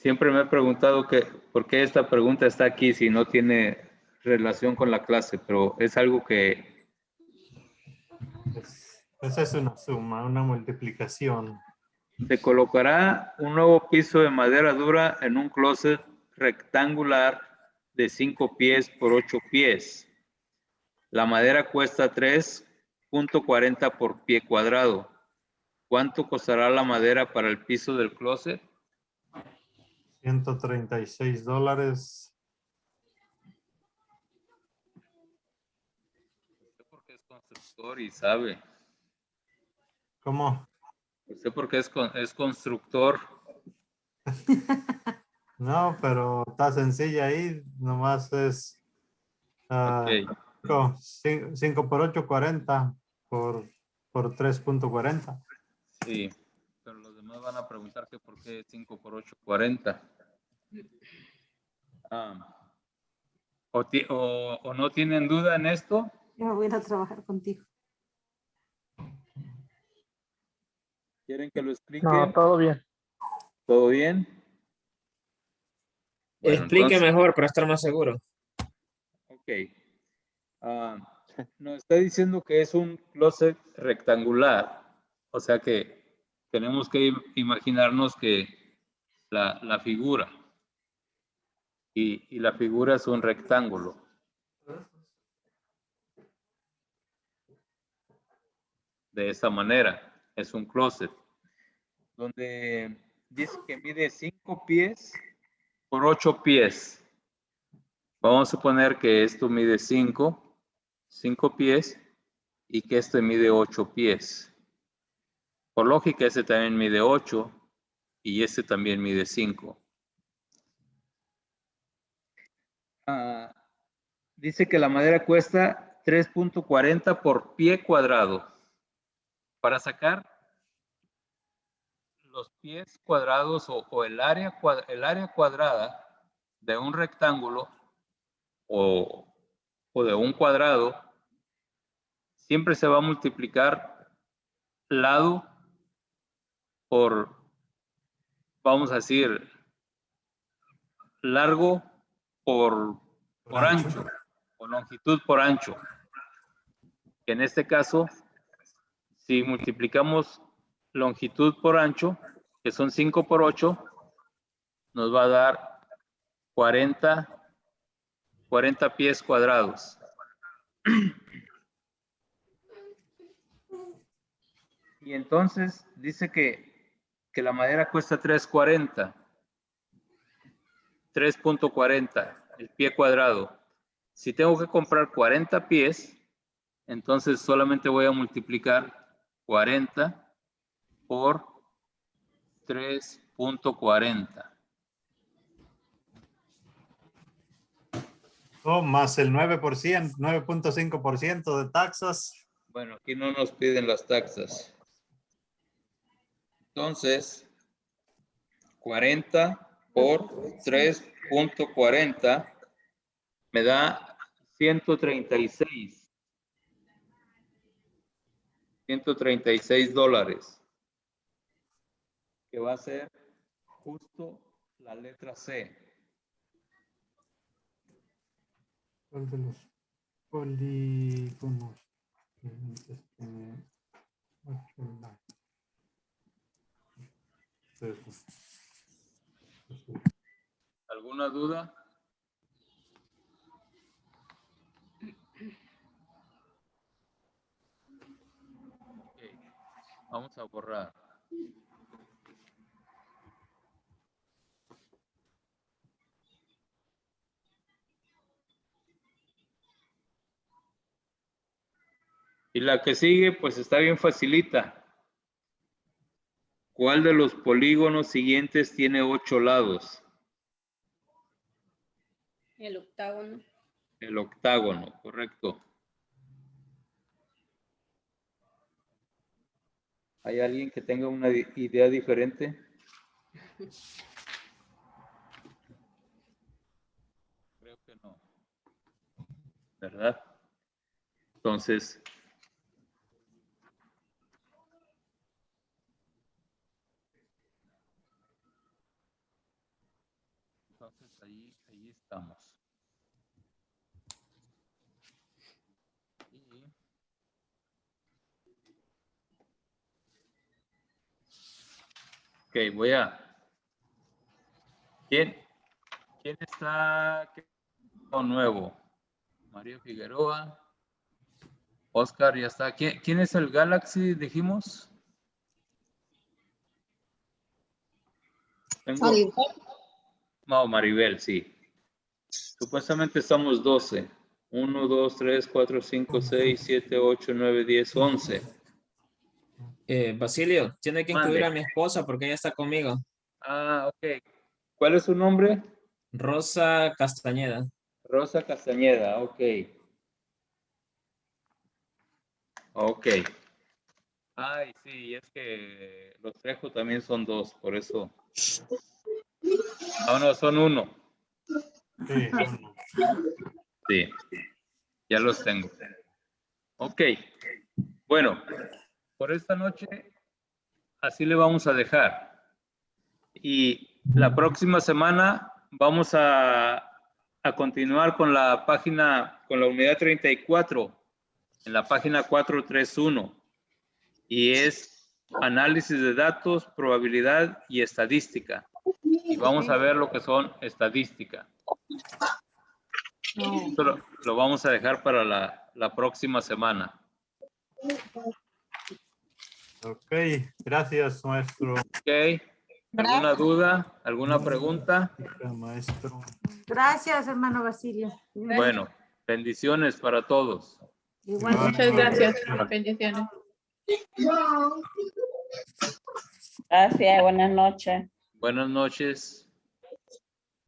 S1: Siempre me he preguntado por qué esta pregunta está aquí si no tiene relación con la clase, pero es algo que
S3: Esa es una suma, una multiplicación.
S1: se colocará un nuevo piso de madera dura en un closet rectangular de 5 pies por 8 pies. La madera cuesta 3.40 por pie cuadrado. ¿Cuánto costará la madera para el piso del closet?
S3: $136.
S1: Usted porque es constructor y sabe.
S3: ¿Cómo?
S1: Usted porque es constructor.
S3: No, pero está sencilla ahí. Nomás es
S1: Ok.
S3: 5 por 8, 40 por 3.40.
S1: Sí, pero los demás van a preguntar que por qué 5 por 8, 40. O no tienen duda en esto.
S4: Yo me voy a ir a trabajar contigo.
S1: ¿Quieren que lo explique?
S10: No, todo bien.
S1: ¿Todo bien? Bueno,
S7: Explique
S1: entonces,
S7: mejor para estar más seguro.
S1: ok. Nos está diciendo que es un closet rectangular. O sea que tenemos que imaginarnos que la figura. Y la figura es un rectángulo. De esa manera, es un closet. Donde dice que mide 5 pies por 8 pies. Vamos a suponer que esto mide 5 pies y que este mide 8 pies. Por lógica, este también mide 8 y este también mide 5. Dice que la madera cuesta 3.40 por pie cuadrado. Para sacar los pies cuadrados o el área cuadrada de un rectángulo o de un cuadrado, siempre se va a multiplicar lado por, vamos a decir, largo por ancho o longitud por ancho. En este caso, si multiplicamos longitud por ancho, que son 5 por 8, nos va a dar 40 pies cuadrados. Y entonces dice que la madera cuesta 3.40 el pie cuadrado. Si tengo que comprar 40 pies, entonces solamente voy a multiplicar 40 por 3.40.
S3: Más el 9%, 9.5% de taxas.
S1: Bueno, aquí no nos piden las taxas. Entonces, 40 por 3.40 me da 136. $136. Que va a ser justo la letra C.
S3: ¿Cuál de los polígonos?
S1: ¿Alguna duda? Okay. Vamos a borrar. Y la que sigue, pues está bien facilita. ¿Cuál de los polígonos siguientes tiene 8 lados?
S2: El octágono.
S1: El octágono, correcto. ¿Hay alguien que tenga una idea diferente? Creo que no. ¿Verdad? Entonces, ahí estamos. Ok, voy a... ¿Quién está nuevo? María Figueroa. Oscar ya está. ¿Quién es el Galaxy, dijimos? No, Maribel, sí. Supuestamente estamos 12. 1, 2, 3, 4, 5, 6, 7, 8, 9, 10, 11.
S7: Basilio, tiene que incluir
S1: Mande.
S7: a mi esposa porque ella está conmigo.
S1: Ah, ok. ¿Cuál es su nombre?
S7: Rosa Castañeda.
S1: Rosa Castañeda, ok. Ok. Ay, sí, es que los Trejo también son 2, por eso. Ah, no, son 1.
S3: Sí, uno.
S1: Sí, ya los tengo. Ok. Bueno, por esta noche así le vamos a dejar. Y la próxima semana vamos a continuar con la página, con la unidad 34, en la página 431. Y es análisis de datos, probabilidad y estadística. Y vamos a ver lo que son estadística. Esto lo vamos a dejar para la próxima semana.
S3: Ok, gracias, maestro.
S1: Ok. ¿Alguna duda? ¿Alguna pregunta?
S3: Maestro.
S4: Gracias, hermano Basilio.
S1: Bueno, bendiciones para todos.
S4: Igual.
S2: Muchas gracias. Bendiciones.
S9: Gracias, buenas noches.
S1: Buenas noches.